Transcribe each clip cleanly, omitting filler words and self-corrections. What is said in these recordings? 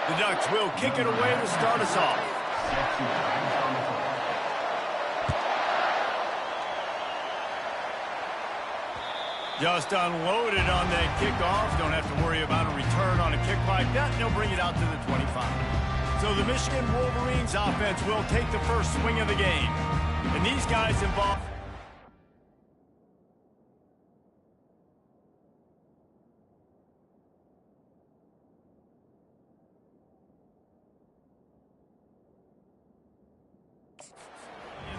The Ducks will kick it away to start us off. Just unloaded on that kickoff. Don't have to worry about a return on a kick like that. They'll bring it out to the 25. So the Michigan Wolverines offense will take the first swing of the game. And these guys involved...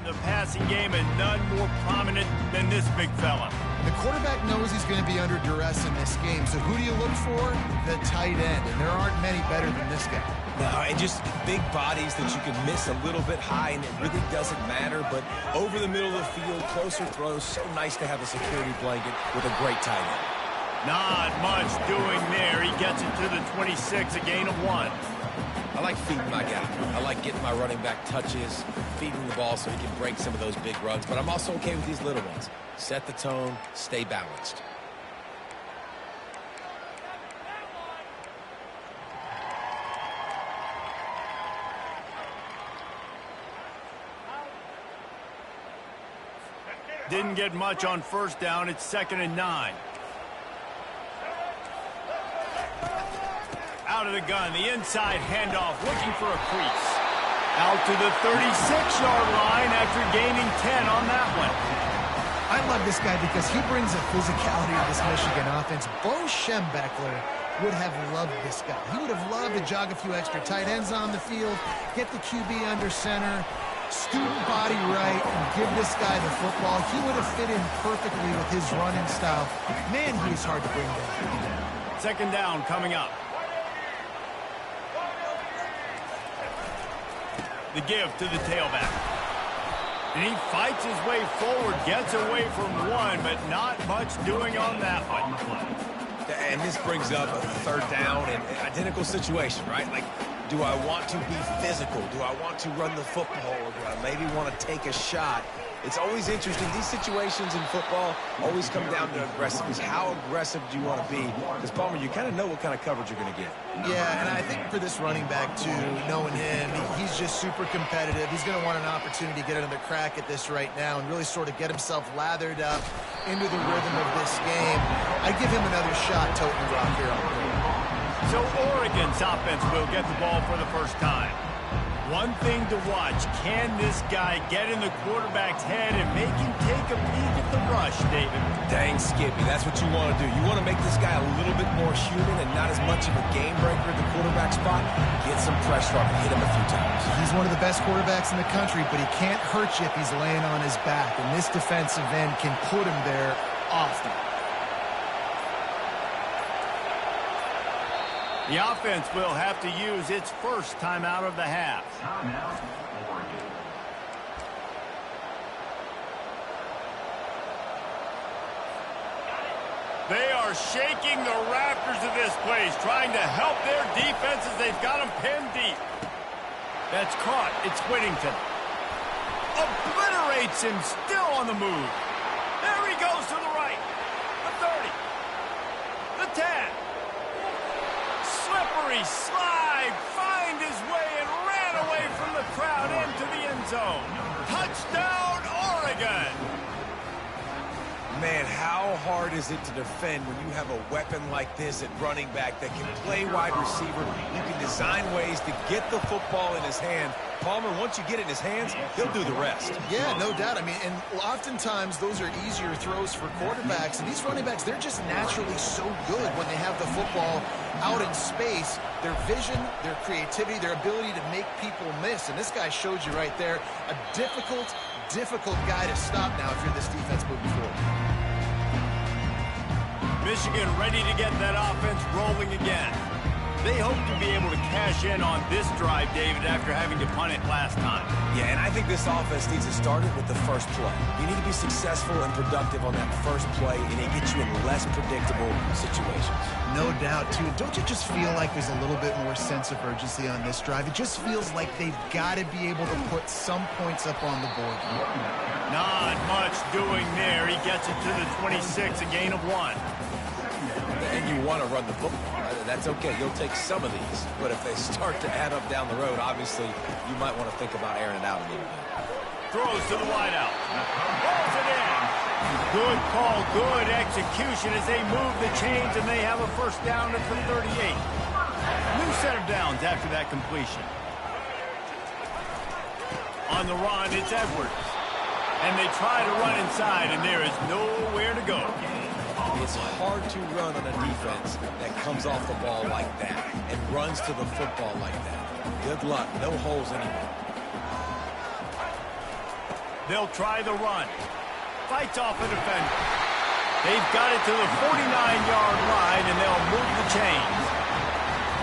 the passing game, and none more prominent than this big fella. The quarterback knows he's going to be under duress in this game, so who do you look for? The tight end, and there aren't many better than this guy. No, and just big bodies that you can miss a little bit high, and it really doesn't matter, but over the middle of the field, closer throws, so nice to have a security blanket with a great tight end. Not much doing there. He gets it to the 26, a gain of 1. I like feeding my guy. I like getting my running back touches, feeding the ball so he can break some of those big runs. But I'm also okay with these little ones. Set the tone, stay balanced. Didn't get much on first down. It's 2nd and 9. Out of the gun, the inside handoff, looking for a crease. Out to the 36-yard line after gaining 10 on that one. I love this guy because he brings a physicality to this Michigan offense. Bo Schembechler would have loved this guy. He would have loved to jog a few extra tight ends on the field, get the QB under center, student body right, and give this guy the football. He would have fit in perfectly with his running style. Man, he's hard to bring down. 2nd down coming up. The give to the tailback. And he fights his way forward, gets away from one, but not much doing on that one. And this brings up a 3rd down and an identical situation, right? Like, do I want to be physical? Do I want to run the football? Or do I maybe want to take a shot? It's always interesting. These situations in football always come down to aggressiveness. How aggressive do you want to be? Because, Palmer, you kind of know what kind of coverage you're going to get. Yeah, and I think for this running back, too, knowing him, he's just super competitive. He's going to want an opportunity to get another crack at this right now and really sort of get himself lathered up into the rhythm of this game. I'd give him another shot toting the rock here on the field. So Oregon's offense will get the ball for the first time. One thing to watch, can this guy get in the quarterback's head and make him take a peek at the rush, David? Dang, Skippy, that's what you want to do. You want to make this guy a little bit more human and not as much of a game breaker at the quarterback spot. Get some pressure on him, hit him a few times. He's one of the best quarterbacks in the country, but he can't hurt you if he's laying on his back, and this defensive end can put him there often. The offense will have to use its first timeout of the half. They are shaking the rafters of this place, trying to help their defense as they've got them pinned deep. That's caught. It's Whittington. Obliterates him, still on the move. There he goes to the right. The 30. The 10. Slippery slide, find his way and ran away from the crowd into the end zone. Touchdown, Oregon! Man, how hard is it to defend when you have a weapon like this at running back that can play wide receiver? You can design ways to get the football in his hand. Palmer, once you get it in his hands, he'll do the rest. Yeah, no doubt. I mean, and oftentimes those are easier throws for quarterbacks. And these running backs, they're just naturally so good when they have the football out in space. Their vision, their creativity, their ability to make people miss. And this guy showed you right there a difficult guy to stop now if you're this defense moving forward. Michigan ready to get that offense rolling again. They hope to be able to cash in on this drive, David, after having to punt it last time. Yeah, and I think this offense needs to start it with the first play. You need to be successful and productive on that first play, and it gets you in less predictable situations. No doubt, too. Don't you just feel like there's a little bit more sense of urgency on this drive? It just feels like they've got to be able to put some points up on the board. Not much doing there. He gets it to the 26, a gain of 1. And you want to run the football. That's okay. You'll take some of these. But if they start to add up down the road, obviously, you might want to think about airing it out a little bit. Throws to the wideout. Rolls it in. Good call, good execution as they move the chains, and they have a first down at the 38. New set of downs after that completion. On the run, it's Edwards. And they try to run inside, and there is nowhere to go. It's hard to run on a defense that comes off the ball like that and runs to the football like that. Good luck. No holes anymore. They'll try the run. Fights off a defender. They've got it to the 49-yard line, and they'll move the chains.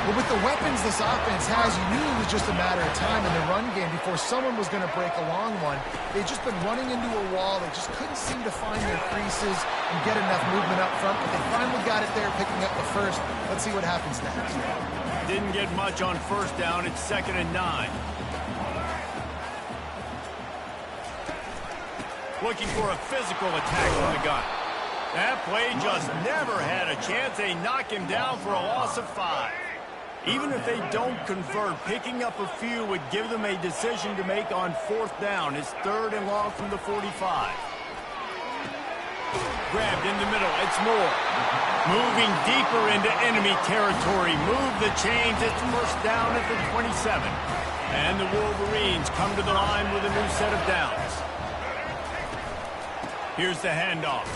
Well, with the weapons this offense has, you knew it was just a matter of time in the run game before someone was going to break a long one. They've just been running into a wall. They just couldn't seem to find their creases and get enough movement up front, but they finally got it there, picking up the first. Let's see what happens next. Didn't get much on first down. It's 2nd and 9. Looking for a physical attack from the gun. That play just never had a chance. They knock him down for a loss of 5. Even if they don't convert, picking up a few would give them a decision to make on 4th down. It's 3rd and long from the 45. Grabbed in the middle. It's Moore. Moving deeper into enemy territory. Move the chains. It's first down at the 27. And the Wolverines come to the line with a new set of downs. Here's the handoff.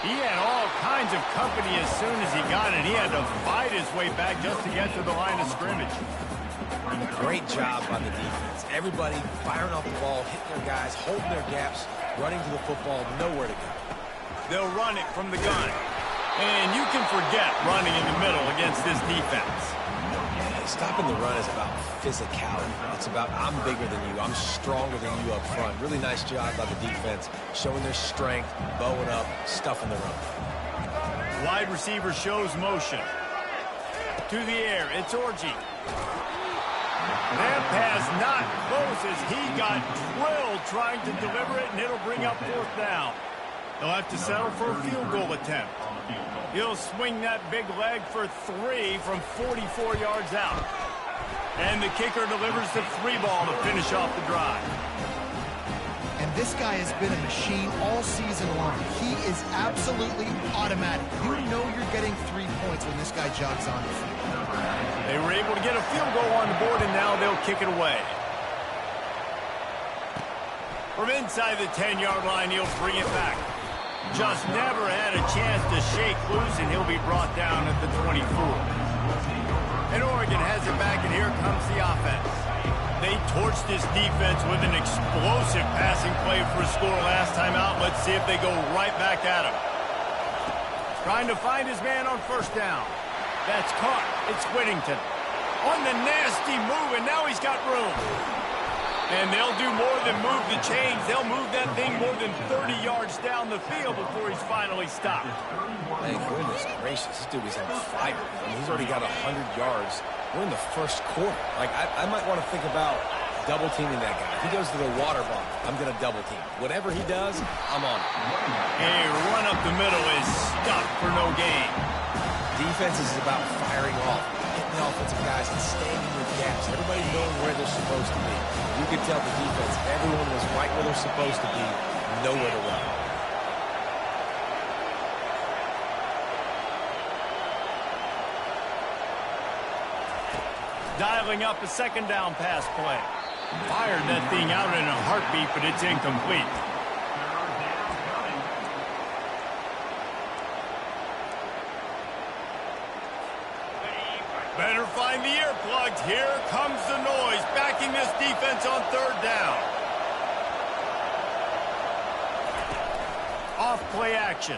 He had all kinds of company as soon as he got it. He had to fight his way back just to get to the line of scrimmage. Great job by the defense. Everybody firing off the ball, hitting their guys, holding their gaps, running to the football, nowhere to go. They'll run it from the gun. And you can forget running in the middle against this defense. Stopping the run is about physicality. It's about I'm bigger than you. I'm stronger than you up front. Really nice job by the defense, showing their strength, bowing up, stuffing the run. Wide receiver shows motion. To the air, it's Orji. That pass not close as he got drilled trying to deliver it, and it'll bring up 4th down. They'll have to settle for a field goal attempt. He'll swing that big leg for 3 from 44 yards out. And the kicker delivers the 3 ball to finish off the drive. And this guy has been a machine all season long. He is absolutely automatic. You know you're getting 3 points when this guy jogs on the field. They were able to get a field goal on the board, and now they'll kick it away. From inside the 10-yard line, he'll bring it back. Just never had a chance to shake loose, and he'll be brought down at the 24. And Oregon has it back, and here comes the offense. They torched this defense with an explosive passing play for a score last time out. Let's see if they go right back at him. Trying to find his man on first down. That's caught. It's Whittington. On the nasty move, and now he's got room. And they'll do more than move the chains. They'll move that thing more than 30 yards down the field before he's finally stopped. Thank goodness gracious. This dude is on fire. I mean, he's already got 100 yards. We're in the first quarter. Like, I might want to think about double-teaming that guy. If he goes to the water bottle, I'm going to double-team. Whatever he does, I'm on it. A run up the middle is stuck for no gain. Defense is about firing off, hitting the offensive guys and staying in your gaps. Everybody knowing where they're supposed to be. You could tell the defense, everyone was right where they're supposed to be, nowhere to run. Dialing up a 2nd down pass play. Fired that thing out in a heartbeat, but it's incomplete. Better find the earplugs. Here comes the noise, backing this defense on 3rd down. Off play action.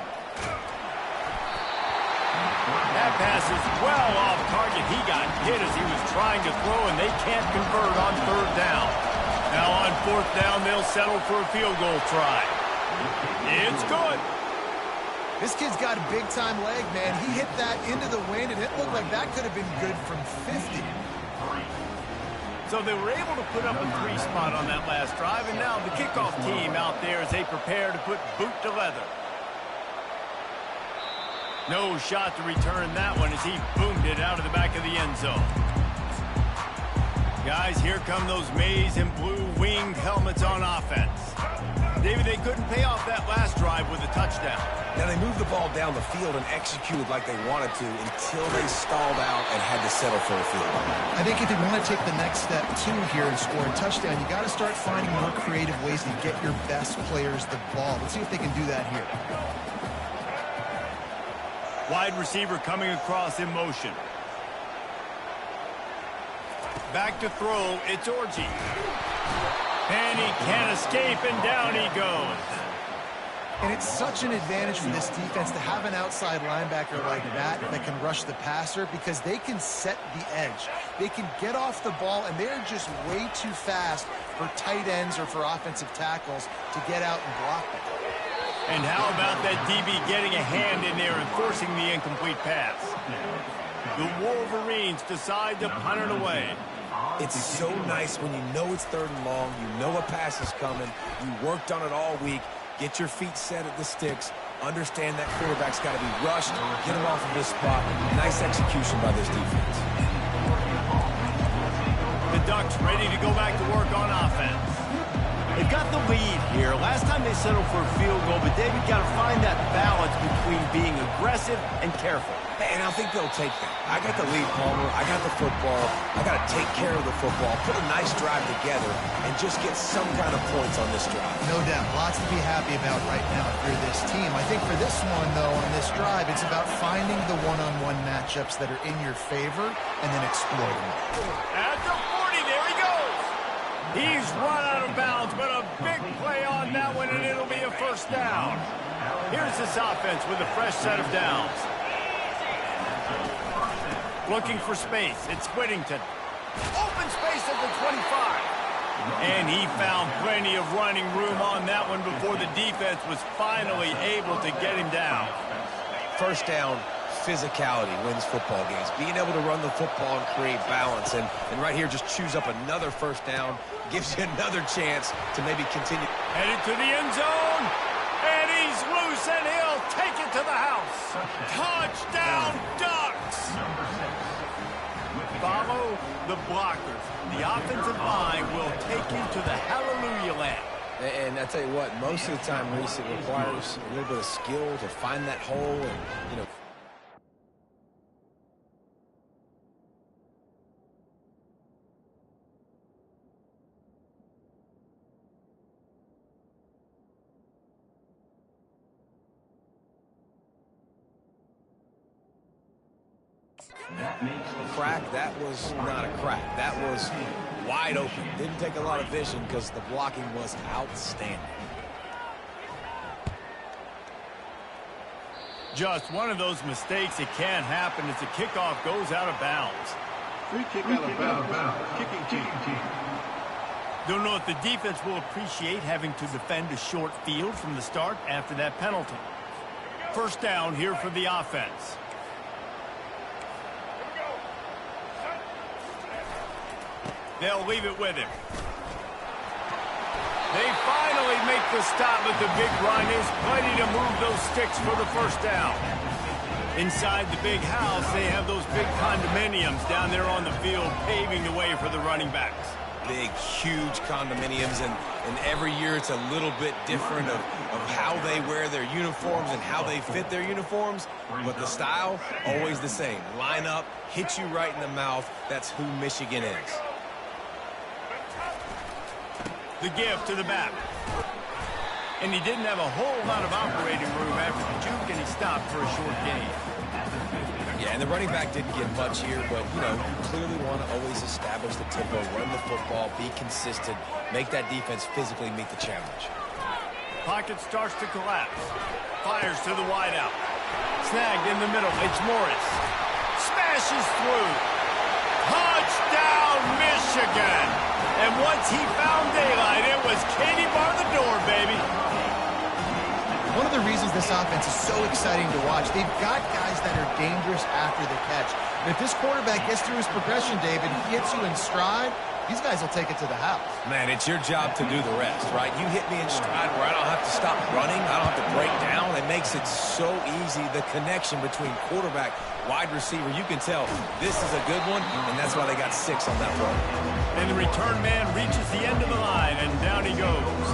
That pass is well off target. He got hit as he was trying to throw, and they can't convert on 3rd down. Now on 4th down, they'll settle for a field goal try. It's good. This kid's got a big-time leg, man. He hit that into the wind, and it looked like that could have been good from 50. So they were able to put up a 3 spot on that last drive, and now the kickoff team out there as they prepare to put boot to leather. No shot to return that one as he boomed it out of the back of the end zone. Guys, here come those maize and blue winged helmets on offense. David, they couldn't pay off that last drive with a touchdown. Now, they moved the ball down the field and executed like they wanted to until they stalled out and had to settle for a field goal. I think if you want to take the next step, too, here and score a touchdown, you got to start finding more creative ways to get your best players the ball. Let's see if they can do that here. Wide receiver coming across in motion. Back to throw, it's Orji. And he can't escape, and down he goes. And it's such an advantage for this defense to have an outside linebacker like that can rush the passer because they can set the edge. They can get off the ball, and they're just way too fast for tight ends or for offensive tackles to get out and block them. And how about that DB getting a hand in there and forcing the incomplete pass? The Wolverines decide to punt it away. It's so nice when you know it's 3rd and long, you know a pass is coming, you worked on it all week, get your feet set at the sticks, understand that quarterback's got to be rushed, get him off of this spot. Nice execution by this defense. The Ducks ready to go back to work on offense. They've got the lead here. Last time they settled for a field goal, but David got to find that balance between being aggressive and careful. And I think they'll take that. I got the lead, Palmer. I got the football. I got to take care of the football, put a nice drive together, and just get some kind of points on this drive. No doubt. Lots to be happy about right now for this team. I think for this one, though, on this drive, it's about finding the one-on-one matchups that are in your favor and then exploiting them. At the 40, there he goes. He's run out of bounds, but a big play on that one, and it'll be a first down. Here's this offense with a fresh set of downs. Looking for space. It's Whittington. Open space at the 25. And he found plenty of running room on that one before the defense was finally able to get him down. First down, physicality wins football games. Being able to run the football and create balance. And right here, just choose up another first down. Gives you another chance to maybe continue. Headed to the end zone. And he's loose, and he'll take it to the house. Touchdown, Ducks! Follow the blockers. The offensive line will take you to the hallelujah land. And I tell you what, most of the time, Reese, it requires a little bit of skill to find that hole and, you know. Crack, that was not a crack. That was wide open. Didn't take a lot of vision because the blocking was outstanding. Just one of those mistakes that can't happen as the kickoff goes out of bounds. Free kick out of bounds. Kicking team. Don't know if the defense will appreciate having to defend a short field from the start after that penalty. First down here for the offense. They'll leave it with him. They finally make the stop, but the big run is plenty to move those sticks for the first down. Inside the big house, they have those big condominiums down there on the field paving the way for the running backs. Big, huge condominiums, and every year it's a little bit different of how they wear their uniforms and how they fit their uniforms, but the style, always the same. Line up, hit you right in the mouth. That's who Michigan is. The give to the back. And he didn't have a whole lot of operating room after the juke, and he stopped for a short gain. Yeah, and the running back didn't get much here, but, you know, you clearly want to always establish the tempo, run the football, be consistent, make that defense physically meet the challenge. Pocket starts to collapse. Fires to the wideout. Snagged in the middle. It's Morris. Smashes through. Touchdown, Michigan! And once he found daylight, it was Katie bar the door, baby. One of the reasons this offense is so exciting to watch, they've got guys that are dangerous after the catch. And if this quarterback gets through his progression, David, he hits you in stride, these guys will take it to the house. Man, it's your job to do the rest, right? You hit me in stride where I don't have to stop running. I don't have to break down. It makes it so easy, the connection between quarterback, wide receiver. You can tell this is a good one, and that's why they got 6 on that play. And the return man reaches the end of the line, and down he goes.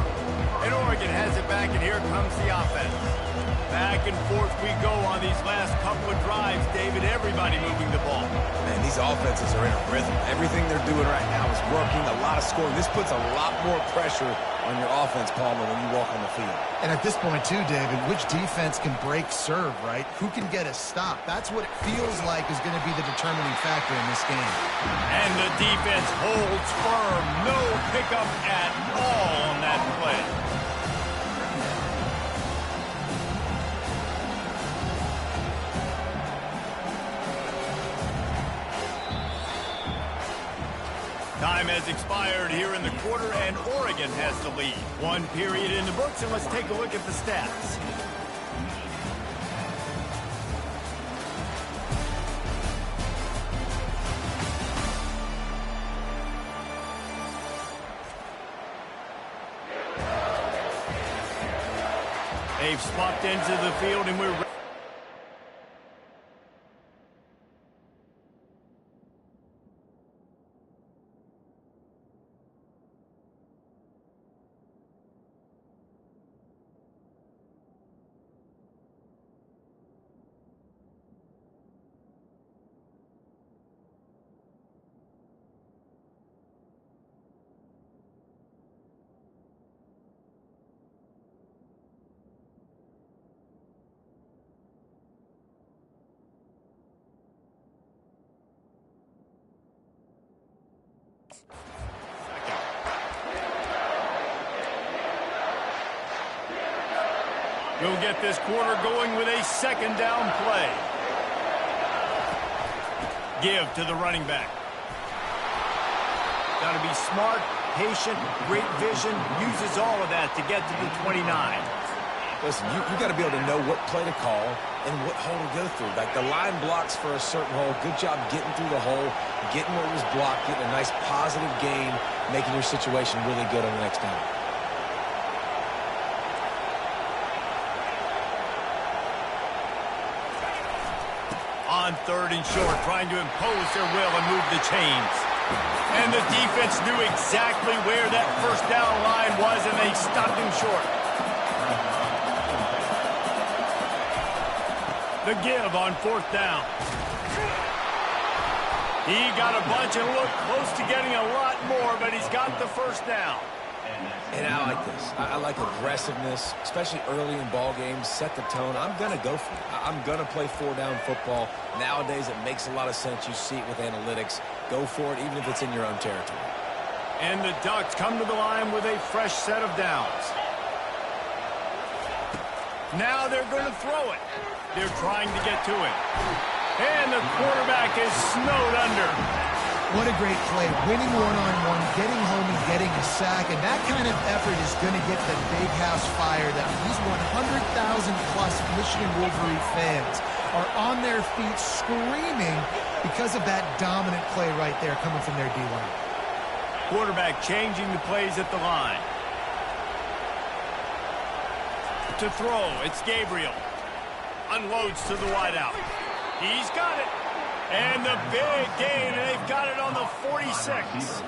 And Oregon has it back, and here comes the offense. Back and forth we go on these last couple of drives, David. Everybody moving the ball. Man, these offenses are in a rhythm. Everything they're doing right now is working, a lot of scoring. This puts a lot more pressure on your offense, Palmer, when you walk on the field. And at this point, too, David, which defense can break serve, right? Who can get a stop? That's what it feels like is going to be the determining factor in this game. And the defense holds firm. No pickup at all on that play. Time has expired here in the quarter, and Oregon has the lead. 1 period in the books, and let's take a look at the stats. They've swapped into the field, and we're we'll get this quarter going with a second down play. Give to the running back. Got to be smart, patient, great vision. Uses all of that to get to the 29. Listen, you got to be able to know what play to call and what hole to go through. Like the line blocks for a certain hole. Good job getting through the hole, getting what was blocked, getting a nice positive gain, making your situation really good on the next down. On 3rd and short, trying to impose their will and move the chains. And the defense knew exactly where that first down line was, and they stopped him short. The give on 4th down. He got a bunch and looked close to getting a lot more, but he's got the first down. And I like this. I like aggressiveness, especially early in ball games. Set the tone. I'm going to go for it. I'm going to play 4-down football. Nowadays, it makes a lot of sense. You see it with analytics. Go for it, even if it's in your own territory. And the Ducks come to the line with a fresh set of downs. Now they're going to throw it. They're trying to get to it. And the quarterback is snowed under. What a great play. Winning one-on-one, getting home and getting a sack, and that kind of effort is going to get the big house fired up. These 100,000-plus Michigan Wolverine fans are on their feet screaming because of that dominant play right there coming from their D-line. Quarterback changing the plays at the line. To throw, it's Gabriel. Unloads to the wideout. He's got it. And the big gain, and they've got it on the 46.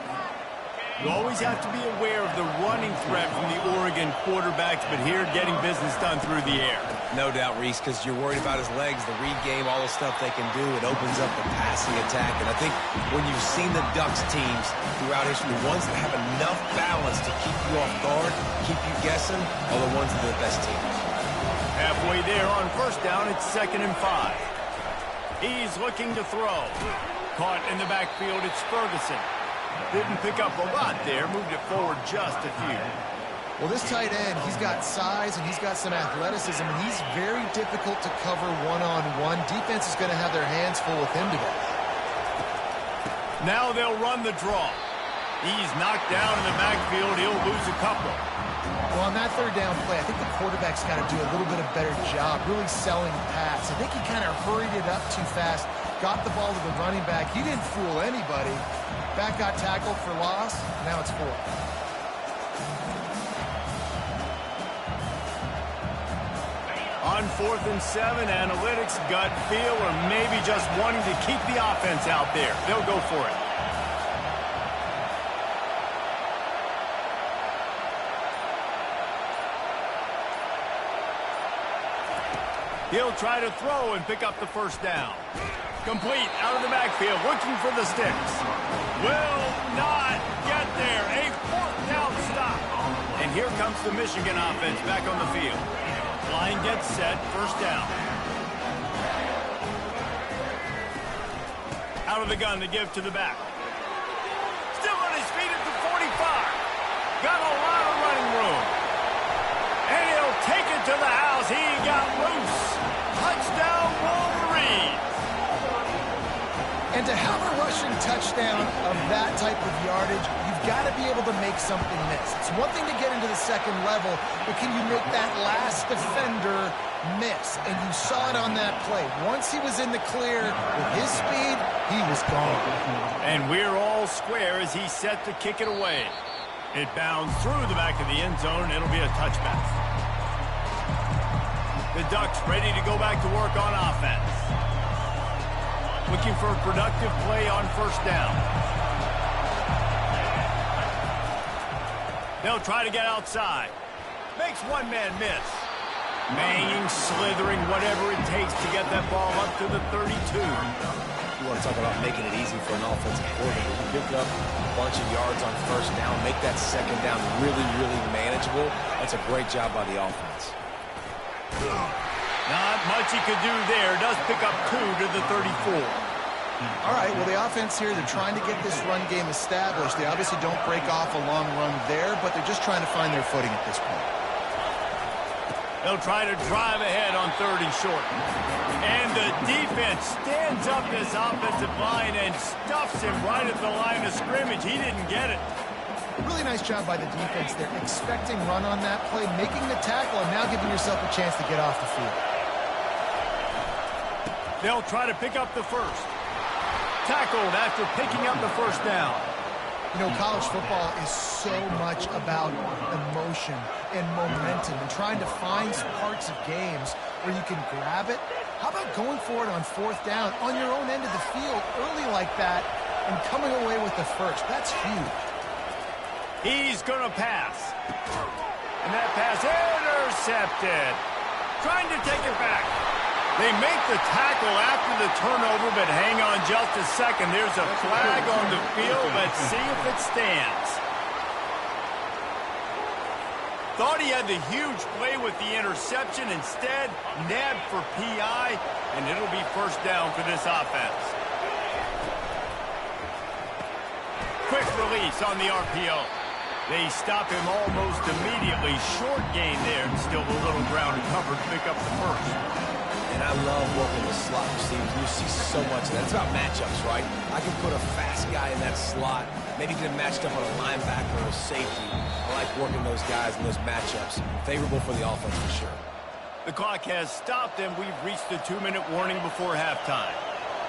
You always have to be aware of the running threat from the Oregon quarterbacks, but here getting business done through the air. No doubt, Reese, because you're worried about his legs, the read game, all the stuff they can do. It opens up the passing attack. And I think when you've seen the Ducks teams throughout history, the ones that have enough balance to keep you off guard, keep you guessing, are the ones that are the best teams. Halfway there on 1st down, it's 2nd and 5. He's looking to throw. Caught in the backfield, it's Ferguson. Didn't pick up a lot there, moved it forward just a few. Well, this tight end, he's got size and he's got some athleticism, and he's very difficult to cover one-on-one. Defense is going to have their hands full with him today. Now they'll run the draw. He's knocked down in the backfield. He'll lose a couple. Well, on that 3rd down play, I think the quarterback's got to do a little bit of better job really selling the pass. I think he kind of hurried it up too fast, got the ball to the running back. He didn't fool anybody. Back got tackled for loss. Now it's 4. On 4th and 7, analytics, gut feel, or maybe just wanting to keep the offense out there. They'll go for it. He'll try to throw and pick up the first down. Complete out of the backfield, looking for the sticks. Will not get there. A 4th down stop. And here comes the Michigan offense back on the field. Line gets set, first down. Out of the gun to give to the back. Still on his feet at the 45. Got a lot of running room. And he'll take it to the house. He got loose. Touchdown, Wolverines. And to have a rushing touchdown of that type of yardage, you've got to be able to make something miss. It's one thing to get into the second level, but can you make that last defender miss? And you saw it on that play. Once he was in the clear with his speed, he was gone. And we're all square as he's set to kick it away. It bounds through the back of the end zone. It'll be a touchback. The Ducks ready to go back to work on offense. Looking for a productive play on first down. They'll try to get outside. Makes one man miss. Banging, slithering, whatever it takes to get that ball up to the 32. You want to talk about making it easy for an offensive coordinator. You pick up a bunch of yards on first down, make that second down really, really manageable. That's a great job by the offense. Not much he could do there. Does pick up 2 to the 34. All right, well, the offense here, they're trying to get this run game established. They obviously don't break off a long run there, but they're just trying to find their footing at this point. They'll try to drive ahead on 3rd and short. And the defense stands up this offensive line and stuffs him right at the line of scrimmage. He didn't get it. Really nice job by the defense. They're expecting run on that play, making the tackle, and now giving yourself a chance to get off the field. They'll try to pick up the first. Tackled after picking up the first down. You know, college football is so much about emotion and momentum and trying to find parts of games where you can grab it. How about going for it on 4th down on your own end of the field early like that and coming away with the first? That's huge. He's going to pass. And that pass intercepted. Trying to take it back. They make the tackle after the turnover, but hang on just a second. There's a flag on the field. Let's see if it stands. Thought he had the huge play with the interception. Instead, nabbed for PI, and it'll be first down for this offense. Quick release on the RPO. They stop him almost immediately. Short gain there, and still a little ground covered to pick up the first. And I love working the slot receivers. You see so much of that. It's about matchups, right? I can put a fast guy in that slot, maybe get him matched up on a linebacker or a safety. I like working those guys in those matchups. Favorable for the offense for sure. The clock has stopped, and we've reached the 2-minute warning before halftime.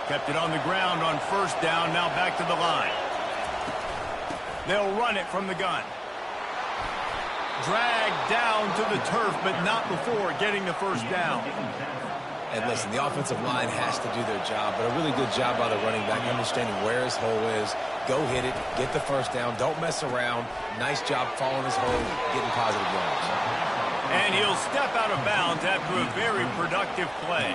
Kept it on the ground on first down, now back to the line. They'll run it from the gun. Dragged down to the turf, but not before getting the first down. And listen, the offensive line has to do their job, but a really good job by the running back, understanding where his hole is. Go hit it, get the first down, don't mess around. Nice job following his hole, getting positive yards. And he'll step out of bounds after a very productive play.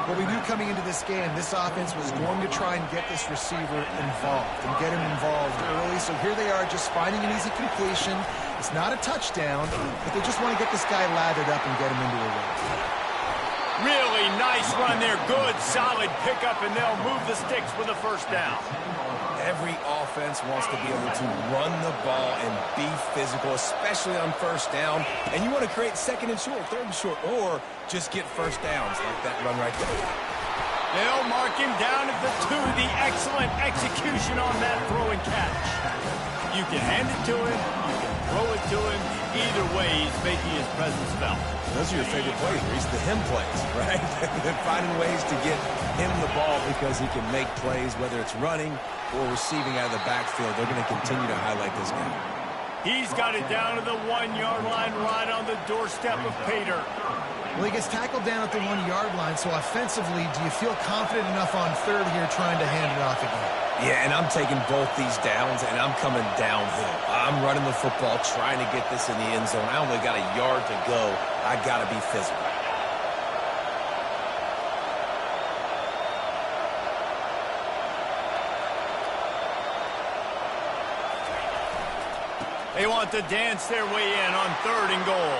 What we knew coming into this game, this offense was going to try and get this receiver involved and get him involved early. So here they are just finding an easy completion. It's not a touchdown, but they just want to get this guy lathered up and get him into a race. Really nice run there. Good, solid pickup, and they'll move the sticks for the first down. Every offense wants to be able to run the ball and be physical, especially on first down. And you want to create 2nd and short, 3rd and short, or just get first downs like that run right there. They'll mark him down at the 2. The excellent execution on that throw and catch. You can hand it to him, you can throw it to him. Either way, he's making his presence felt. Those are your favorite plays, Reese, the him plays, right? They're finding ways to get him the ball because he can make plays, whether it's running or receiving out of the backfield. They're going to continue to highlight this guy. He's got it down to the 1-yard line right on the doorstep of Pater. Well, he gets tackled down at the 1-yard line, so offensively, do you feel confident enough on third here trying to hand it off again? Yeah, and I'm taking both these downs, and I'm coming downhill. I'm running the football, trying to get this in the end zone. I only got a yard to go. I got to be physical. They want to dance their way in on 3rd and goal.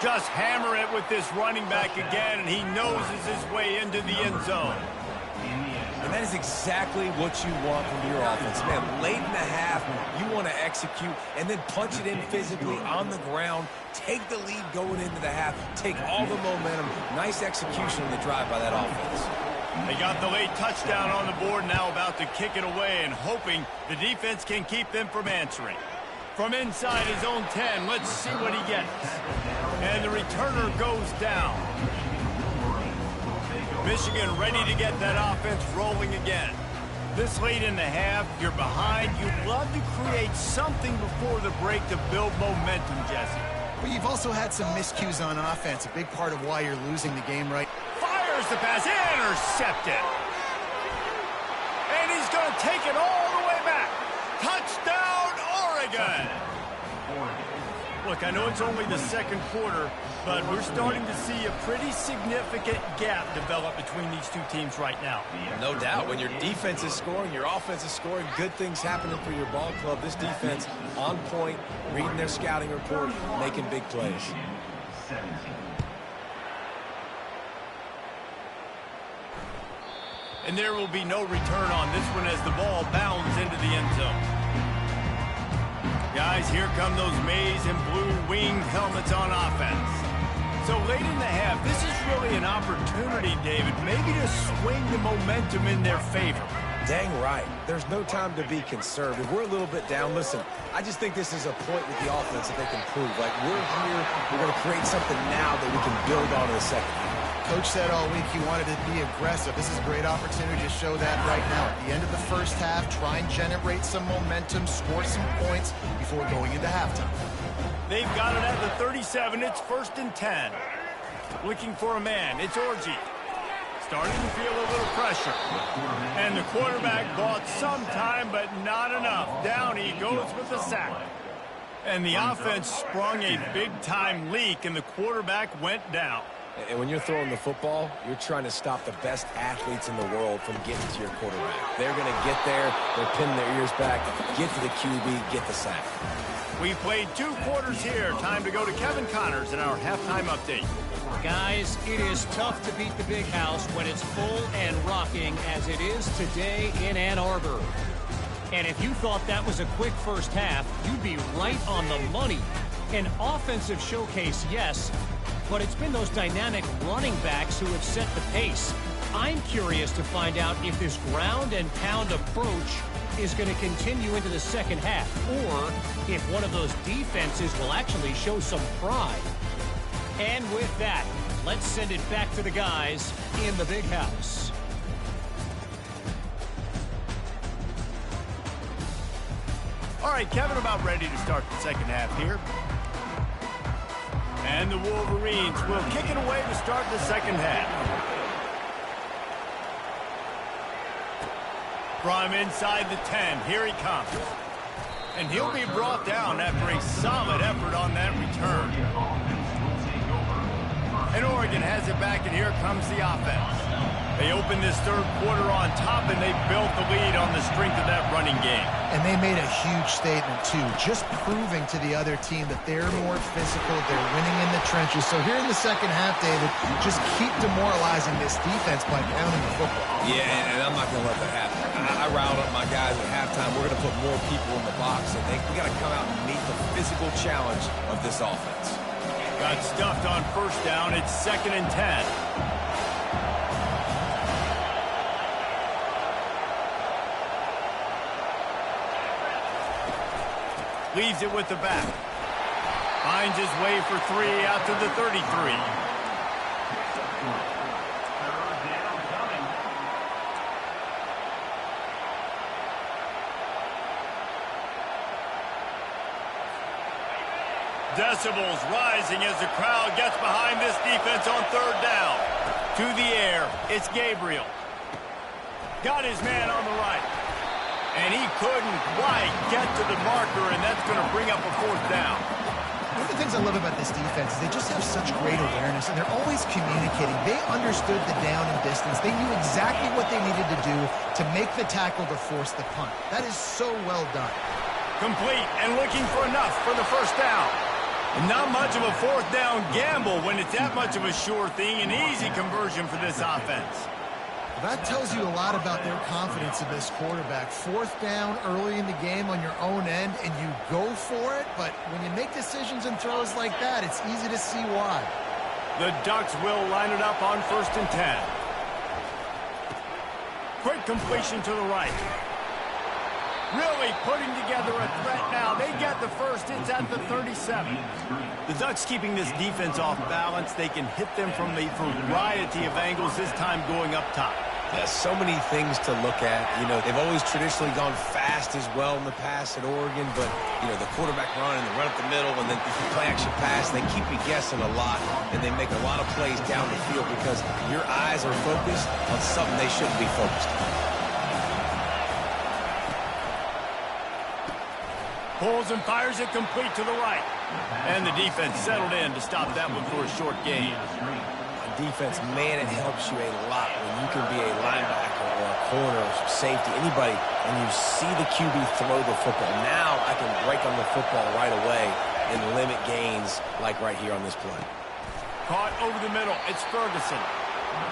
Just hammer it with this running back again, and he noses his way into the end zone. And that is exactly what you want from your offense. Man, late in the half, you want to execute and then punch it in physically on the ground, take the lead going into the half, take all the momentum. Nice execution on the drive by that offense. They got the late touchdown on the board, now about to kick it away and hoping the defense can keep them from answering. From inside his own 10, let's see what he gets. And the returner goes down. Michigan ready to get that offense rolling again. This late in the half, you're behind. You'd love to create something before the break to build momentum, Jesse. But you've also had some miscues on offense, a big part of why you're losing the game right. Fires the pass, intercepted. And he's going to take it all the way back. Touchdown, Oregon. Look, I know it's only the 2nd quarter, but we're starting to see a pretty significant gap develop between these two teams right now. No doubt. When your defense is scoring, your offense is scoring, good things happening for your ball club. This defense on point, reading their scouting report, making big plays. And there will be no return on this one as the ball bounds into the end zone. Guys, here come those maize and blue winged helmets on offense. So late in the half, this is really an opportunity, David, maybe to swing the momentum in their favor. Dang right. There's no time to be conservative. We're a little bit down. Listen, I just think this is a point with the offense that they can prove. Like, we're here, we're going to create something now that we can build on in the second half. Coach said all week he wanted to be aggressive. This is a great opportunity to show that right now. At the end of the first half, try and generate some momentum, score some points before going into halftime. They've got it at the 37. It's 1st and 10. Looking for a man. It's Orji. Starting to feel a little pressure. And the quarterback bought some time, but not enough. Down he goes with the sack. And the offense sprung a big-time leak, and the quarterback went down. And when you're throwing the football, you're trying to stop the best athletes in the world from getting to your quarterback. They're going to get there, they're pinning their ears back, get to the QB, get the sack. We played 2 quarters here. Time to go to Kevin Connors in our halftime update. Guys, it is tough to beat the Big House when it's full and rocking as it is today in Ann Arbor. And if you thought that was a quick first half, you'd be right on the money. An offensive showcase, yes, but it's been those dynamic running backs who have set the pace. I'm curious to find out if this ground and pound approach is going to continue into the second half, or if one of those defenses will actually show some pride. And with that, let's send it back to the guys in the Big House. All right, Kevin, about ready to start the second half here. And the Wolverines will kick it away to start the second half. From inside the 10, here he comes. And he'll be brought down after a solid effort on that return. And Oregon has it back, and here comes the offense. They open this third quarter on top, and they built the lead on the strength of that running game. And they made a huge statement, too, just proving to the other team that they're more physical, they're winning in the trenches. So here in the second half, David, just keep demoralizing this defense by pounding the football. Yeah, and I'm not going to let that happen. I riled up my guys at halftime. We're going to put more people in the box, and we got to come out and meet the physical challenge of this offense. Got stuffed on first down. It's 2nd and 10. Leaves it with the back. Finds his way for 3 out to the 33. Decibels rising as the crowd gets behind this defense on 3rd down. To the air, it's Gabriel. Got his man on the right. And he couldn't quite get to the marker, and that's going to bring up a 4th down. One of the things I love about this defense is they just have such great awareness, and they're always communicating. They understood the down and distance. They knew exactly what they needed to do to make the tackle to force the punt. That is so well done. Complete and looking for enough for the 1st down. Not much of a 4th down gamble when it's that much of a sure thing. An easy conversion for this offense. That tells you a lot about their confidence in this quarterback. 4th down early in the game on your own end, and you go for it. But when you make decisions and throws like that, it's easy to see why. The Ducks will line it up on 1st and 10. Quick completion to the right. Really putting together a threat now. They get the first. It's at the 37. The Ducks keeping this defense off balance. They can hit them from a variety of angles, this time going up top. Yeah, so many things to look at. You know, they've always traditionally gone fast as well in the past at Oregon, but, you know, the quarterback run and the run up the middle and then play action pass, they keep you guessing a lot, and they make a lot of plays down the field because your eyes are focused on something they shouldn't be focused on. Pulls and fires it complete to the right. And the defense settled in to stop that one for a short gain. Defense, man, it helps you a lot when you can be a linebacker or a corner or safety, anybody, and you see the QB throw the football. Now I can break on the football right away and limit gains like right here on this play. Caught over the middle. It's Ferguson.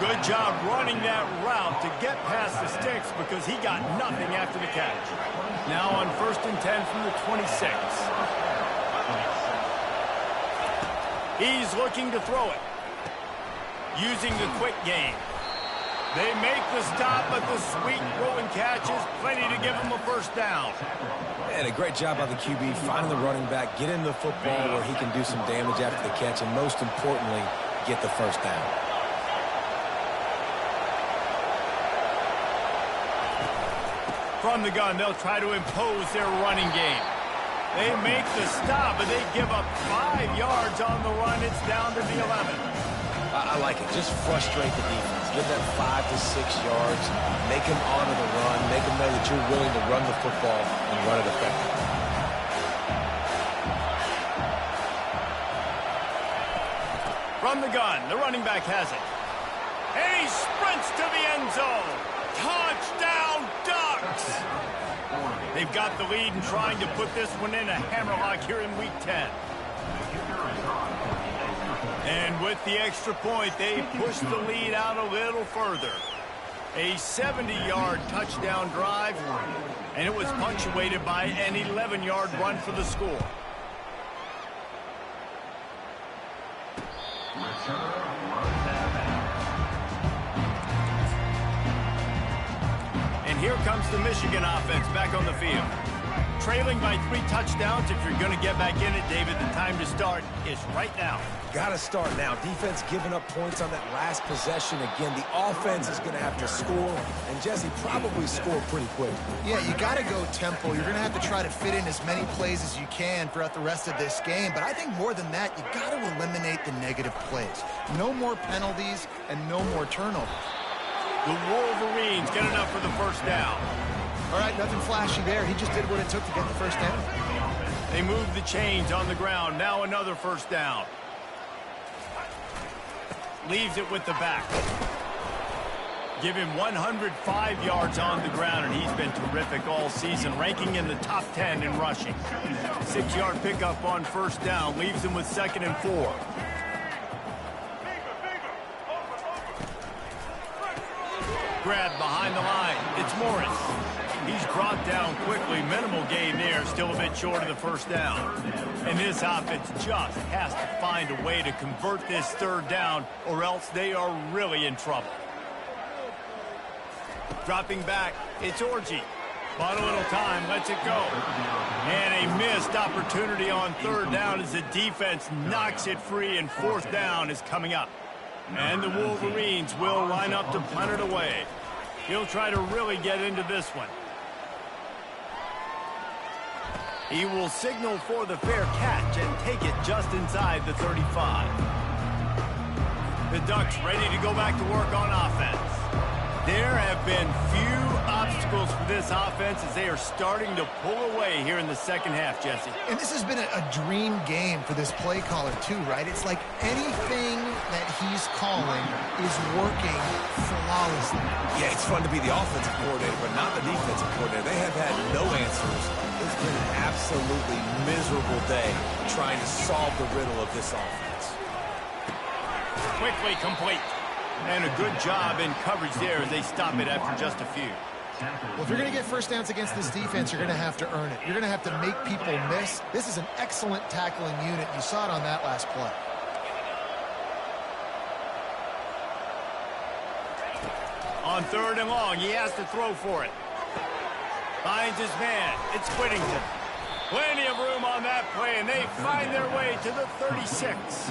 Good job running that route to get past the sticks because he got nothing after the catch. Now on 1st and 10 from the 26. He's looking to throw it. Using the quick game. They make the stop, but the sweet throw and catch is plenty to give him a 1st down. And a great job by the QB finding the running back, get him the football where he can do some damage after the catch, and most importantly, get the 1st down. From the gun, they'll try to impose their running game. They make the stop, but they give up 5 yards on the run. It's down to the 11. I like it. Just frustrate the defense. Give them 5 to 6 yards. Make them honor the run. Make them know that you're willing to run the football and run it effectively. From the gun, the running back has it. And he sprints to the end zone. Touchdown, Ducks! They've got the lead and trying to put this one in a hammerlock here in Week 10. And with the extra point, they push the lead out a little further. A 70-yard touchdown drive, and it was punctuated by an 11-yard run for the score. And here comes the Michigan offense back on the field. Trailing by 3 touchdowns. If you're going to get back in it, David, the time to start is right now. Got to start now. Defense giving up points on that last possession. Again, the offense is going to have to score, and Jesse probably score pretty quick. Yeah, you got to go tempo. You're going to have to try to fit in as many plays as you can throughout the rest of this game. But I think more than that, you got to eliminate the negative plays. No more penalties and no more turnovers. The Wolverines get enough for the 1st down. All right, nothing flashy there. He just did what it took to get the 1st down. They move the chains on the ground. Now another 1st down. Leaves it with the back. Give him 105 yards on the ground, and he's been terrific all season, ranking in the top 10 in rushing. 6-yard pickup on 1st down. Leaves him with 2nd and 4. Grab behind the line. It's Morris. He's brought down quickly. Minimal gain there. Still a bit short of the 1st down. And this offense just has to find a way to convert this 3rd down, or else they are really in trouble. Dropping back, it's Orji. Bought a little time, lets it go. And a missed opportunity on third down as the defense knocks it free, and fourth down is coming up. And the Wolverines will line up to punt it away. He'll try to really get into this one. He will signal for the fair catch and take it just inside the 35. The Ducks ready to go back to work on offense. There have been few obstacles for this offense as they are starting to pull away here in the second half, Jesse. And this has been a dream game for this play caller, too, right? It's like anything that he's calling is working flawlessly. Yeah, it's fun to be the offensive coordinator, but not the defensive coordinator. They have had no answers. It's been an absolutely miserable day trying to solve the riddle of this offense. Quickly complete. And a good job in coverage there as they stop it after just a few. Well, if you're going to get first downs against this defense, you're going to have to earn it. You're going to have to make people miss. This is an excellent tackling unit. You saw it on that last play. On third and long, he has to throw for it. Finds his man. It's Whittington. Plenty of room on that play, and they find their way to the 36.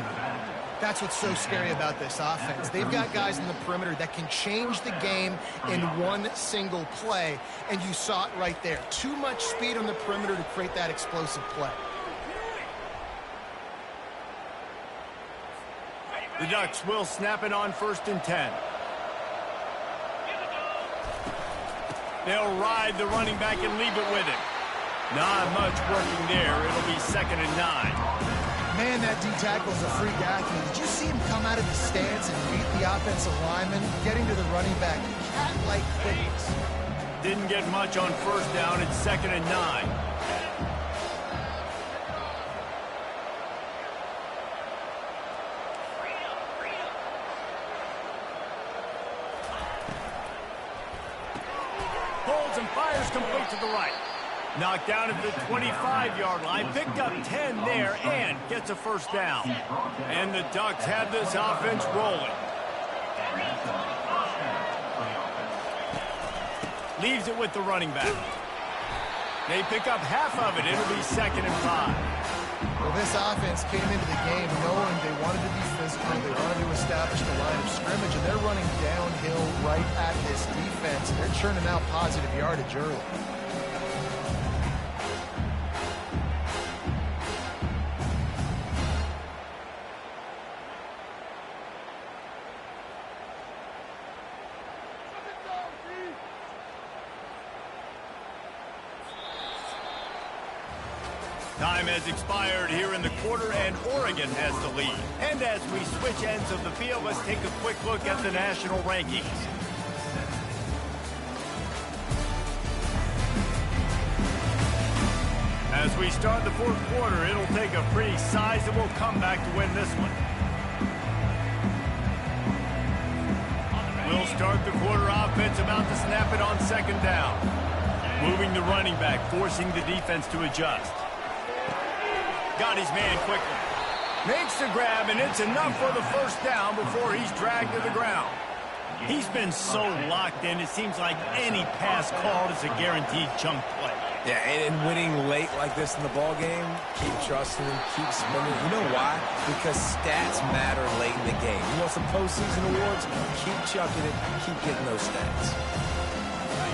That's what's so scary about this offense. They've got guys in the perimeter that can change the game in one single play, and you saw it right there. Too much speed on the perimeter to create that explosive play. The Ducks will snap it on 1st and 10. They'll ride the running back and leave it with him. Not much working there. It'll be 2nd and 9. Man, that D-tackle's a freak athlete. Did you see him come out of the stance and beat the offensive lineman, getting to the running back? Cat-like quickness. Didn't get much on 1st down. It's 2nd and 9. Holds and fires complete to the right. Knocked down at the 25-yard line, picked up 10 there, and gets a first down. And the Ducks have this offense rolling. Leaves it with the running back. They pick up half of it. It'll be 2nd and 5. Well, this offense came into the game knowing they wanted to be physical, they wanted to establish the line of scrimmage, and they're running downhill right at this defense. They're churning out positive yardage early. Time has expired here in the quarter, and Oregon has the lead. And as we switch ends of the field, let's take a quick look at the national rankings. As we start the 4th quarter, it'll take a pretty sizable comeback to win this one. We'll start the quarter offense about to snap it on 2nd down. Moving the running back, forcing the defense to adjust. Got his man quickly. Makes the grab, and it's enough for the first down before he's dragged to the ground. He's been so locked in, it seems like any pass called is a guaranteed chunk play. Yeah, and winning late like this in the ball game, keep trusting him, keep spinning. You know why? Because stats matter late in the game. You want some postseason awards? Keep chucking it, keep getting those stats.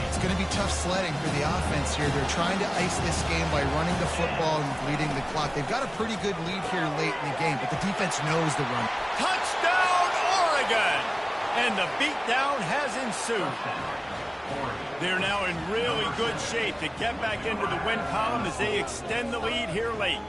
It's going to be tough sledding for the offense here. They're trying to ice this game by running the football and bleeding the clock. They've got a pretty good lead here late in the game, but the defense knows the run. Touchdown, Oregon! And the beatdown has ensued. They're now in really good shape to get back into the win column as they extend the lead here late.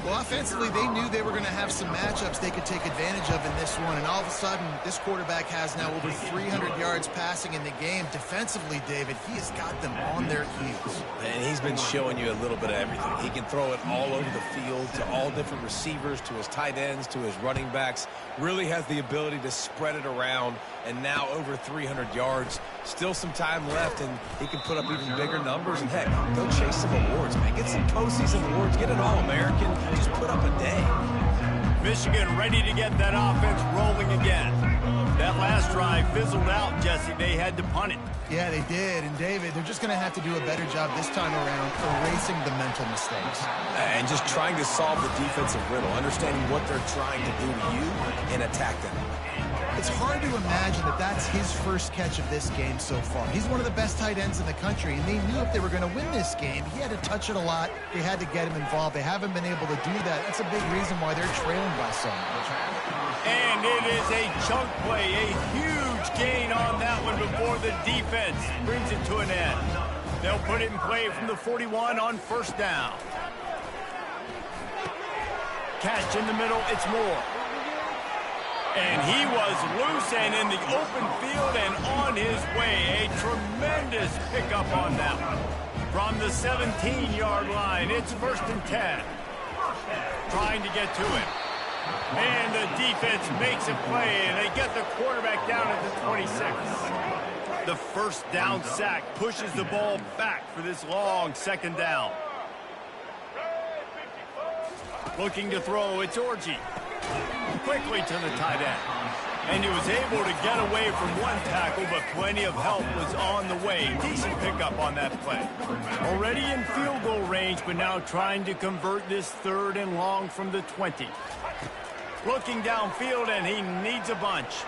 Well, offensively, they knew they were going to have some matchups they could take advantage of in this one, and all of a sudden, this quarterback has now over 300 yards passing in the game. Defensively, David, he has got them on their heels. And he's been showing you a little bit of everything. He can throw it all over the field to all different receivers, to his tight ends, to his running backs. Really has the ability to spread it around, and now over 300 yards. Still some time left, and he can put up even bigger numbers. And, heck, go chase some awards, man. Get some postseason awards. Get an All-American. Just put up a day. Michigan ready to get that offense rolling again. That last drive fizzled out, Jesse. They had to punt it. Yeah, they did. And, David, they're just going to have to do a better job this time around erasing the mental mistakes. And just trying to solve the defensive riddle, understanding what they're trying to do to you and attack them. It's hard to imagine that that's his first catch of this game so far. He's one of the best tight ends in the country, and they knew if they were going to win this game, he had to touch it a lot. They had to get him involved. They haven't been able to do that. That's a big reason why they're trailing by so much. And it is a chunk play, a huge gain on that one before the defense brings it to an end. They'll put it in play from the 41 on first down. Catch in the middle, it's Moore. And he was loose and in the open field and on his way. A tremendous pickup on that one. From the 17-yard line, it's 1st and 10. Trying to get to it. And the defense makes a play, and they get the quarterback down at the 26. The first down sack pushes the ball back for this long 2nd down. Looking to throw, it's Orji. Quickly to the tight end. And he was able to get away from one tackle, but plenty of help was on the way. Decent pickup on that play. Already in field goal range, but now trying to convert this 3rd and long from the 20. Looking downfield, and he needs a bunch.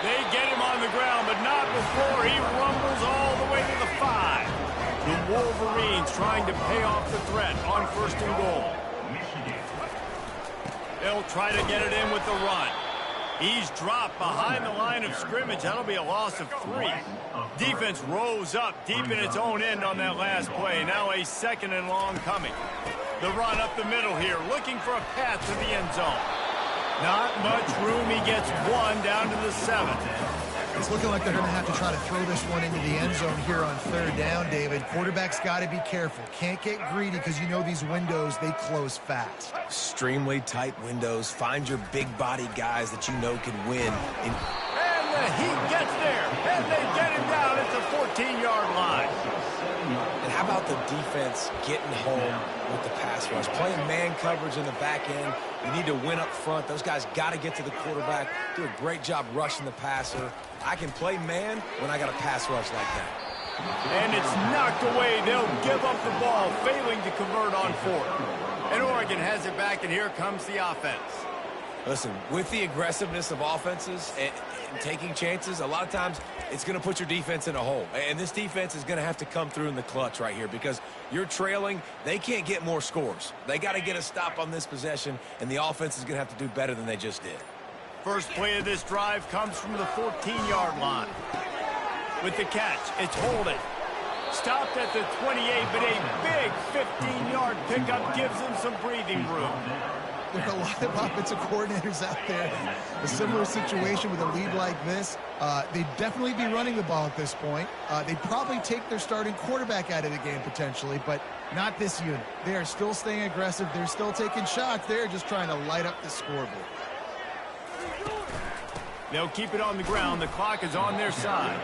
They get him on the ground, but not before he rumbles all the way to the 5. The Wolverines trying to pay off the threat on 1st and goal. They'll try to get it in with the run. He's dropped behind the line of scrimmage. That'll be a loss of 3. Defense rose up deep in its own end on that last play. Now a 2nd and long coming. The run up the middle here, looking for a path to the end zone. Not much room. He gets 1 down to the 7. It's looking like they're going to have to try to throw this one into the end zone here on 3rd down, David. Quarterback's got to be careful. Can't get greedy because you know these windows, they close fast. Extremely tight windows. Find your big body guys that you know can win. And the Heat gets there, and they get him down at the 14-yard line. And how about the defense getting home with the pass rush? Playing man coverage in the back end. You need to win up front. Those guys got to get to the quarterback. Do a great job rushing the passer. I can play man when I got a pass rush like that. And it's knocked away. They'll give up the ball, failing to convert on 4th. And Oregon has it back, and here comes the offense. Listen, with the aggressiveness of offenses and taking chances, a lot of times it's going to put your defense in a hole. And this defense is going to have to come through in the clutch right here because you're trailing. They can't get more scores. They got to get a stop on this possession, and the offense is going to have to do better than they just did. First play of this drive comes from the 14-yard line. With the catch, it's Holden. Stopped at the 28, but a big 15-yard pickup gives him some breathing room. There are a lot of offensive coordinators out there. A similar situation with a lead like this. They'd definitely be running the ball at this point. They'd probably take their starting quarterback out of the game potentially, but not this unit. They are still staying aggressive. They're still taking shots. They're just trying to light up the scoreboard. They'll keep it on the ground. The clock is on their side.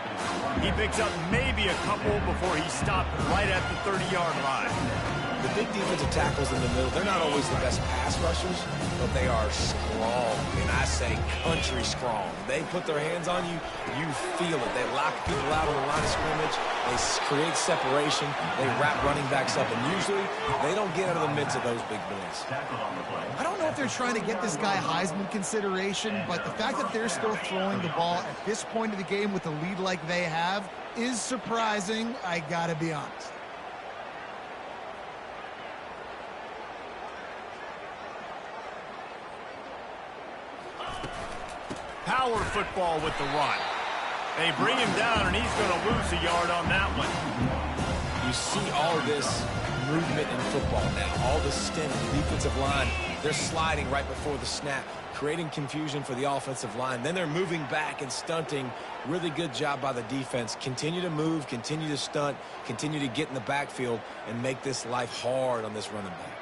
He picks up maybe a couple before he stopped right at the 30-yard line. The big defensive tackles in the middle, they're not always the best pass rushers, but they are strong, and I say country strong. They put their hands on you, you feel it. They lock people out on the line of scrimmage. They create separation. They wrap running backs up, and usually they don't get out of the midst of those big boys. I don't know if they're trying to get this guy Heisman consideration, but the fact that they're still throwing the ball at this point of the game with a lead like they have is surprising, I gotta be honest. Power football with the run. They bring him down, and he's going to lose a yard on that one. You see all this movement in football now. All the stint of the defensive line. They're sliding right before the snap, creating confusion for the offensive line. Then they're moving back and stunting. Really good job by the defense. Continue to move, continue to stunt, continue to get in the backfield, and make this life hard on this running back.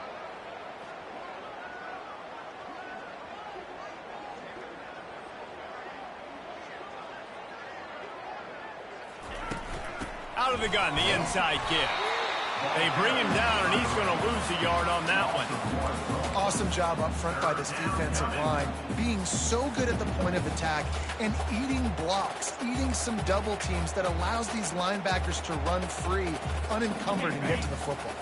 Out of the gun, the inside give. They bring him down, and he's going to lose a yard on that one. Awesome job up front by this defensive line, being so good at the point of attack and eating blocks, eating some double teams that allows these linebackers to run free, unencumbered, and get to the football.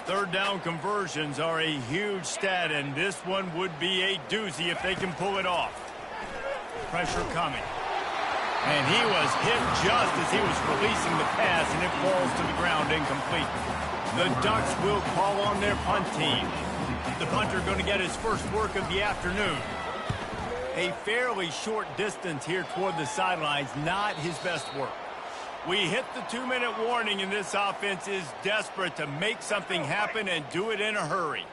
Third down conversions are a huge stat, and this one would be a doozy if they can pull it off. Pressure coming. And he was hit just as he was releasing the pass, and it falls to the ground incomplete. The Ducks will call on their punt team. The punter going to get his first work of the afternoon. A fairly short distance here toward the sidelines, not his best work. We hit the 2-minute warning, and this offense is desperate to make something happen and do it in a hurry.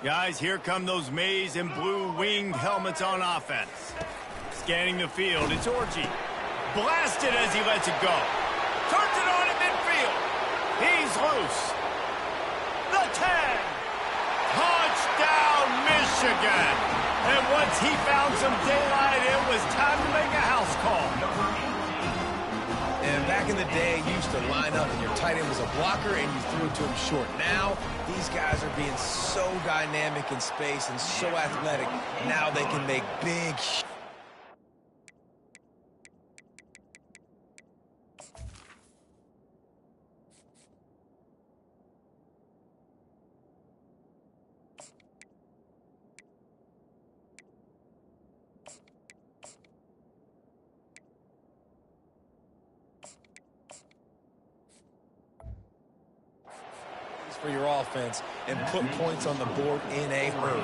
Guys, here come those maize and blue winged helmets on offense. Scanning the field, it's Orji. Blasted as he lets it go. Turns it on at midfield. He's loose. The 10. Touchdown, Michigan. And once he found some daylight, it was time to make a house call. And back in the day, you used to line up and your tight end was a blocker and you threw it to him short. Now, these guys are being so dynamic in space and so athletic. Now they can make big for your offense and put points on the board in a hurry.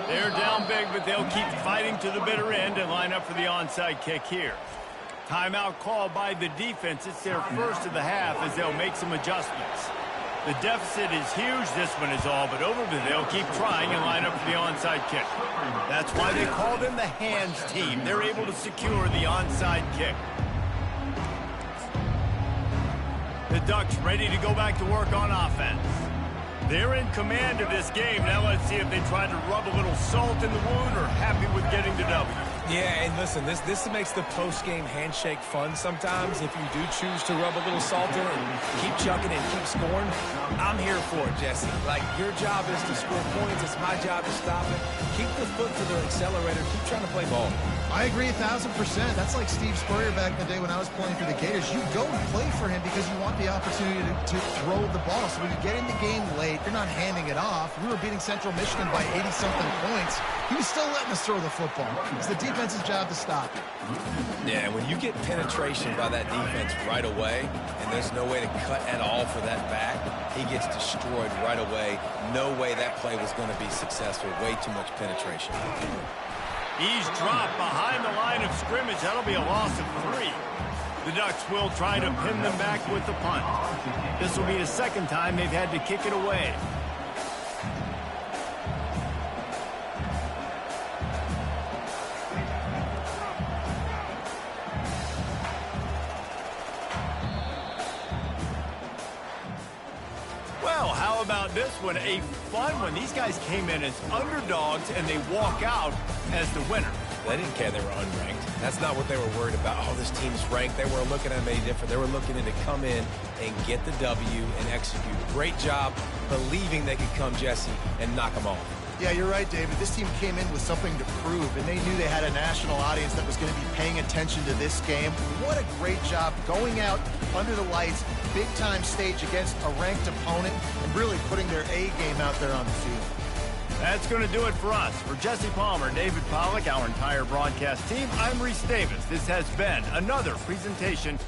They're down big, but they'll keep fighting to the bitter end and line up for the onside kick here. Timeout called by the defense. It's their first of the half as they'll make some adjustments. The deficit is huge. This one is all but over, but they'll keep trying and line up for the onside kick. That's why they call them the hands team. They're able to secure the onside kick. The Ducks ready to go back to work on offense. They're in command of this game. Now let's see if they try to rub a little salt in the wound or happy with getting the W. Yeah, and listen, this makes the post-game handshake fun sometimes. If you do choose to rub a little salt in and keep chucking and keep scoring, I'm here for it, Jesse. Like, your job is to score points. It's my job to stop it. Keep the foot to the accelerator. Keep trying to play ball. I agree 1,000%. That's like Steve Spurrier back in the day when I was playing for the Gators. You go and play for him because you want the opportunity to throw the ball. So when you get in the game late, you're not handing it off. We were beating Central Michigan by 80-something points. He was still letting us throw the football. It's the defense's job to stop it. Yeah, when you get penetration by that defense right away, and there's no way to cut at all for that back, he gets destroyed right away. No way that play was going to be successful. Way too much penetration. He's dropped behind the line of scrimmage. That'll be a loss of 3. The Ducks will try to pin them back with the punt. This will be the second time they've had to kick it away. Well, how about this one? A fun one. These guys came in as underdogs, and they walk out as the winner. They didn't care they were unranked. That's not what they were worried about. Oh, this team's ranked. They weren't looking at them any different. They were looking to come in and get the W and execute. Great job believing they could come, Jesse, and knock them off. Yeah, you're right, David. This team came in with something to prove, and they knew they had a national audience that was going to be paying attention to this game. What a great job going out under the lights, big-time stage against a ranked opponent, and really putting their A game out there on the field. That's going to do it for us. For Jesse Palmer, David Pollack, our entire broadcast team, I'm Reese Davis. This has been another presentation